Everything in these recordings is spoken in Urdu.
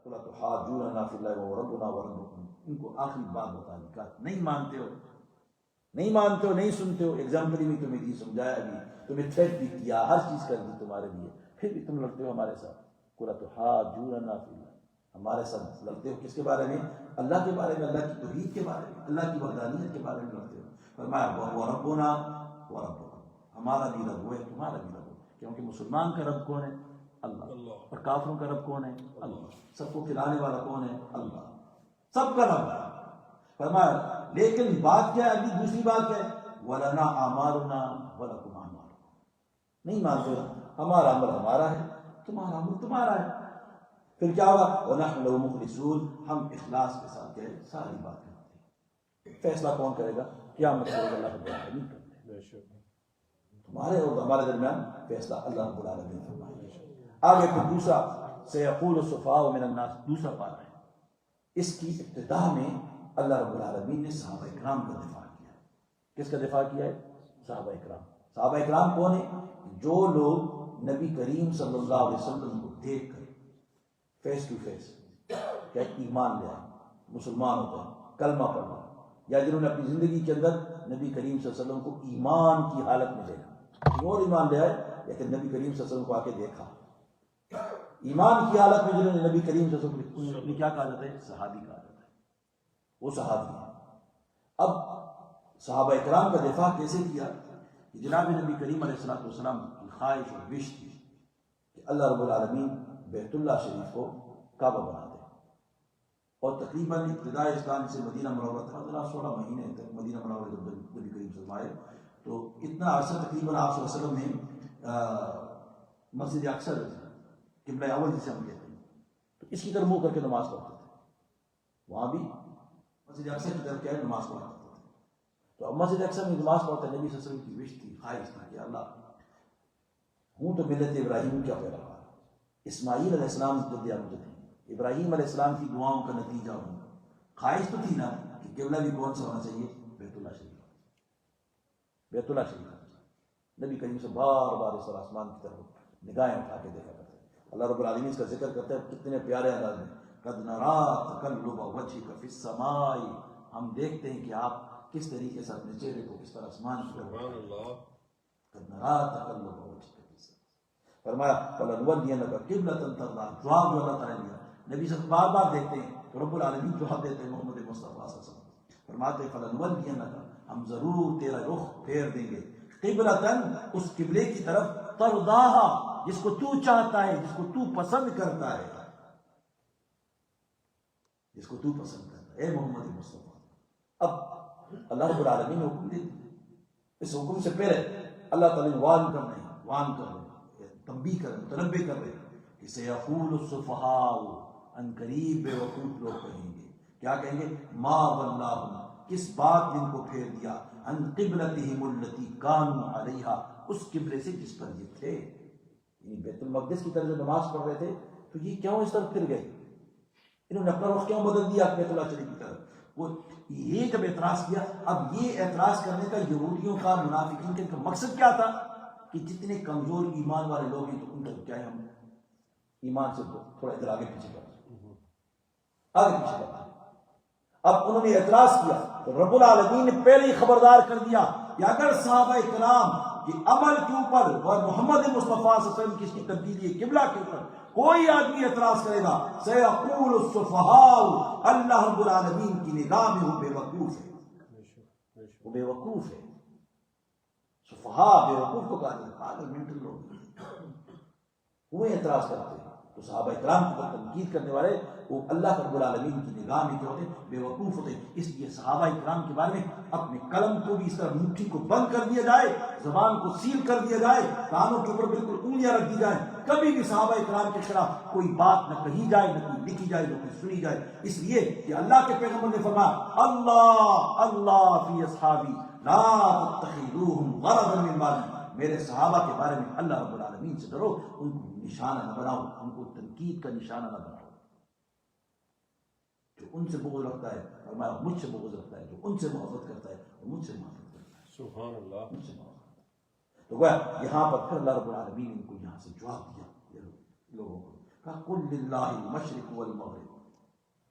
قُلْ أَتُحَاجُّونَنَا فِي اللَّهِ وَهُوَ رَبُّنَا وَرَبُّكُمْ. ان کو آخری بات بتا دی کہ نہیں مانتے ہو، نہیں سنتے ہو. ایگزامپل بھی تمہیں دی، سمجھایا بھی، تمہیں تھریٹ بھی کیا، ہر چیز کر دی تمہارے لیے، پھر بھی تم لڑتے ہو ہمارے ساتھ. قُلْ أَتُحَاجُّونَنَا فِي اللَّهِ. ہمارے ساتھ لڑتے ہو کس کے بارے میں؟ اللہ کے بارے میں، اللہ کی توحید کے بارے میں، اللہ کی وحدانیت کے بارے میں لڑتے ہو. فرمایا وَهُوَ رَبُّنَا وَرَبُّكُمْ. ہمارا بھی رب وہ ہے، تمہارا بھی رب ہے. کیونکہ مسلمان کا رب کون ہے؟ اللہ. اور کافروں کا رب کون ہے؟ اللہ. سب کو کھلانے والا کون ہے؟ اللہ. سب کا رب ہے. فرمایا لیکن بات کیا ہے؟ ابھی دوسری بات کیا ہے؟ وَلَنَا أَعْمَالُنَا وَلَكُمْ أَعْمَالُكُمْ. نہیں مانتے ہو، ہمارا عمل ہمارا ہے، تمہارا عمل تمہارا ہے. پھر کیا ہوگا؟ وَنَحْنُ لَهُ مُخْلِصُونَ. ہم اخلاص کے ساتھ کیا ہے؟ ساری بات کرتے ہیں. فیصلہ کون کرے گا؟ قیامت کے روز اللہ رب العالمین کرتے ہیں. تمہارے اور ہمارے درمیان فیصلہ اللہ رب العالمین فرمائے. آگے پھر دوسرا سيقول السفهاء من الناس، دوسرا پارا ہے. اس کی ابتدا میں اللہ رب العالمین نے صحابہ اکرام کا دفاع کیا. کس کا دفاع کیا ہے؟ صحابہ اکرام. صحابہ اکرام کون ہیں؟ جو لوگ نبی کریم صلی اللہ علیہ وسلم کو دیکھ کر فیس ٹو فیس کیا ایمان لے آئے، مسلمان ہو گئے، کلمہ پڑھا، یا جنہوں نے اپنی زندگی کے اندر نبی کریم صلی اللہ علیہ وسلم کو ایمان کی حالت میں دیکھا. اور ایمان لے آئے لیکن نبی کریم صلی اللہ علیہ وسلم کو آ کے دیکھا ایمان کی حالت میں، جنہوں نے نبی کریم صلی اللہ علیہ وسلم کو کیا کہا جاتا ہے؟ صحابی کہا جاتا ہے. وہ صحابی ہیں. اب صحابہ اکرام کا دفاع کیسے کیا؟ کہ جناب نبی کریم علیہ السلام کی خواہش اور وش تھی کہ اللہ رب العالمین بیت اللہ شریف کو کعبہ بنا دے. اور تقریباً ابتدائی اسلام سے مدینہ منورہ تک 16 مہینے تک مدینہ منورہ جب نبی کریم صلی اللہ علیہ وسلم آئے تو اتنا عرصہ تقریباً آپ صلی اللہ علیہ وسلم نے مسجد اقصی قبلہ اول جسے ہم کہتے ہیں، تو اس کی طرف منہ کر کے نماز پڑھتے تھے. وہاں بھی مسجد اقصی کی طرف کیا ہے؟ نماز پڑھتے تھے. تو اب مسجد اقصی میں نماز پڑھتے نبی صلی اللہ علیہ وسلم کی وش تھی، خواہش تھی کہ اللہ ہوں تو ملت ابراہیم کیا پیروکار، اسماعیل علیہ السلام جد امجد ہیں، ابراہیم علیہ السلام کی دعاؤں کا نتیجہ ہوں. خواہش تو تھی نا کہ قبلہ بھی کون سا ہونا چاہیے؟ بیت اللہ شریف. بیت اللہ شریف نبی کریم سے بار بار اس آسمان کی طرف نگاہیں اٹھا کے دیکھا کرتے. اللہ رب العالمین اس کا ذکر کرتے ہیں کتنے پیارے انداز میں. قد نرا تقلب وجهك في السماء. ہم دیکھتے ہیں کہ آپ کس طریقے سے اپنے چہرے کو کس طرح آسمان کی طرف. قد نرا تقلب وجهك في السماء. فرمایا فلنولینک قبلۃ ترضاها. جواب جو اللہ تعالیٰ نے دیا نبی صلی بار بار دیکھتے ہیں تو رب العالمین جواب دیتے ہیں محمد مصطفیٰ صلی اللہ علیہ وسلم. فرماتے ہیں فلنولینک، ہم ضرور تیرا رخ پھیر دیں گے، قبلۃً، اس قبلے کی طرف، ترضاها، جس کو تو چاہتا ہے، جس کو تو پسند کرتا ہے، جس کو تو پسند کرتا ہے اے محمد مصطفیٰ. اب اللہ رب العالمین نے حکم دے دیا. اس حکم سے پہلے اللہ تعالیٰ نے وان کر رہے ہیں، وان کر رہے ہیں، تنبیہ کر رہے ہیں، متنبہ کر رہے ہیں کہ سیقول السفہاء، ان قریب بے وقوف لوگ کہیں گے. کیا کہیں گے؟ ما ولاہم، کس بات نے ان کو پھیر دیا، ان قبلتہم التی کانوا علیہا، اس قبلے سے جس پر یہ تھے. یعنی بیت المقدس کی طرف جو نماز پڑھ رہے تھے تو یہ کیوں اس طرف پھر گئے؟ انہوں نے اپنا رخ کیوں بدل دیا بیت اللہ شریف کی طرف؟ وہ یہ جب اعتراض کیا، اب یہ اعتراض کرنے کا یہودیوں کا، منافقین کا مقصد کیا تھا کہ جتنے کمزور ایمان والے لوگ ہیں تو ان کو کیا ہے، ہم ایمان سے تھوڑا ادھر آگے پیچھے کرتے. اب انہوں نے اعتراض کیا تو رب العالمین نے پہلے ہی خبردار کر دیا کہ اگر صحابہ کرام کے عمل کے اوپر اور محمد مصطفیٰ صلی اللہ علیہ وسلم کی اس کی تبدیلی قبلہ کے اوپر کوئی آدمی اعتراض کرے گا، سیقول السفہاء، اللہ رب العالمین کی نگاہ میں وہ بے وقوف ہے. وہ بے وقوف ہے. سفہاء بے وقوف کو کہا جاتا ہے، پاگل مینٹل لوگ وہ اعتراض کرتے ہیں. تو صحابہ اکرام کی تنقید کرنے والے وہ اللہ رب العالمین کی نگاہ میں کیا ہوتے ہیں؟ بے وقوف ہوتے ہیں. اس لیے صحابہ اکرام کے بارے میں اپنے قلم کو بھی اس طرح مٹھی کو بند کر دیا جائے، زبان کو سیل کر دیا جائے، کانوں کے اوپر بالکل انگلیاں رکھ دی جائیں، کبھی بھی صحابہ اکرام کے خلاف کوئی بات نہ کہی جائے، نہ کوئی لکھی جائے، نہ کوئی سنی جائے. اس لیے کہ اللہ کے پیغمبر نے فرمایا اللہ اللہ فی اصحابی لا تتخذوہم غرضا من بعدی. میرے صحابہ کے بارے میں اللہ رب العالمین سے ڈرو، ان کو نشانہ نہ بناؤ، ان کو تنقید کا نشانہ نہ بناؤ. جو ان سے بغض رکھتا ہے فرمایا مجھ سے بغض رکھتا ہے، جو ان سے محبت کرتا ہے وہ مجھ سے محبت کرتا ہے. سبحان اللہ. مجھ سے محبت. تو گویا یہاں پر پھر اللہ رب العالمین نے ان کو یہاں سے جواب دیا لوگوں کو. کہا قل للہ المشرق والمغرب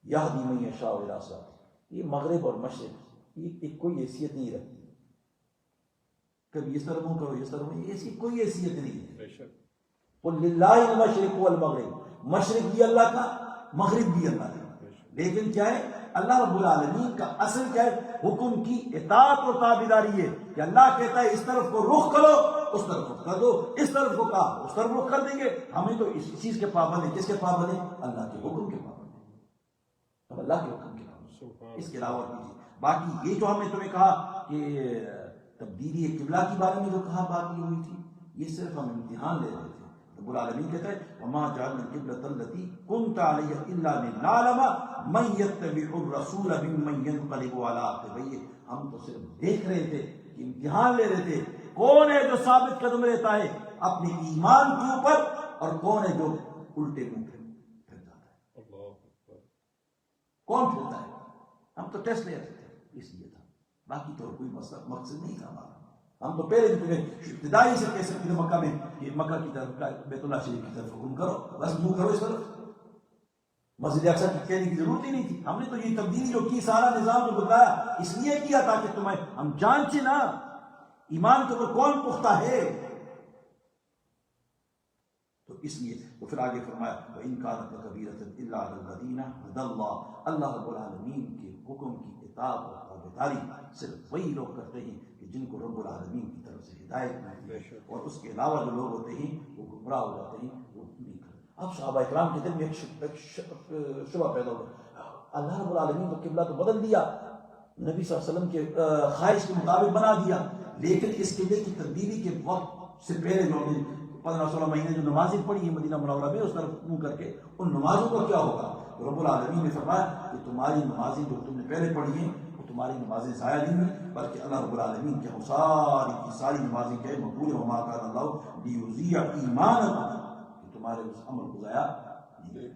یہدی من یشاء الی صراط. یہ مغرب اور مشرق یہ کوئی حیثیت نہیں رکھتی. کبھی اس طرح کرو اس طرح اس کی کوئی حیثیت نہیں ہے. قل للہ المشرق والمغرب, مشرق بھی اللہ کا, مغرب بھی اللہ کا. لیکن کیا ہے اللہ رب العالمین کا اصل کیا ہے, حکم کی اطاعت اور تابعداری ہے کہ اللہ کہتا ہے اس طرف کو رخ کرو اس طرف رخ کر دو, اس طرف کو کہا اس طرف رخ کر دیں گے. ہمیں تو اس چیز کے پابند ہیں. کس کے پابند ہیں؟ اللہ کے حکم کے پابند ہیں. اب اللہ کے حکم کے پابند ہیں, اس کے علاوہ کیجیے. باقی یہ جو ہم نے تمہیں کہا کہ تبدیلی قبلہ کے بارے میں جو کہا بات یہ ہوئی تھی, یہ صرف ہم امتحان لے رہے تھے. رب العالمین کہتا ہے وما جعلنا القبلة التي كنت عليها الا لنعلم من يتبع الرسول ممن ينقلب على عقبيه. ہم تو صرف دیکھ رہے تھے کہ امتحان لے رہے تھے کون ہے جو ثابت قدم رہتا ہے اپنے ایمان کے اوپر اور کون ہے جو الٹے منہ پھر جاتا ہے. کون پھرتا ہے؟ ہم تو ٹیسٹ لے رہے تھے اس لیے تھا, باقی تو کوئی مقصد نہیں تھا ہمارا. ہم تو پہلے بھی ابتدائی سے کہہ سکتے تھے مکہ میں کہ مکہ کی طرف بیت اللہ شریف کی طرف حکم کرو, بس منہ کرو اس طرف. مسجد اقصی کی کہنے کی ضرورت ہی نہیں تھی. ہم نے تو یہ تبدیلی جو کی سارا نظام جو بتایا اس لیے کیا تاکہ تمہیں ہم جانچیں نا ایمان کے اوپر کون پختہ ہے. تو اس لیے تو پھر آگے فرمایا وَإِنْ كَانَتْ لَكَبِيرَةً إِلَّا عَلَى الَّذِينَ هَدَى اللَّهُ. اللہ رب العالمین کے حکم کی اطاعت اور تابعداری صرف وہی لوگ کرتے ہیں کہ جن کو رب العالمین کی طرف سے ہدایت ملتی ہے, اور اس کے علاوہ جو لوگ ہوتے ہیں وہ گمراہ ہو جاتے ہیں, وہ نہیں کرتے. اب صحابہ اکرام کے دل میں ایک شبہ پیدا ہو گیا, اللہ رب العالمین کو قبلہ تو بدل دیا, نبی صلی اللہ علیہ وسلم کے خواہش کے مطابق بنا دیا, لیکن اس قبلے کی تبدیلی کے وقت سے پہلے جو 15-16 مہینے جو نمازیں پڑھی ہیں مدینہ منورہ میں اس طرف منہ کر کے, ان نمازوں کا کیا ہوگا؟ تو رب العالمین نے فرمایا کہ تمہاری نمازیں جو تم نے پہلے پڑھی ہیں تمہاری نمازیں ضائع نہیں ہوئی, بلکہ اللہ رب العالمین کے ساری کی ساری نمازیں کہے مقبول وما کان اللہ لیضیع ایمانکم, کہ تمہارے اس عمل کو ضائع نہیں.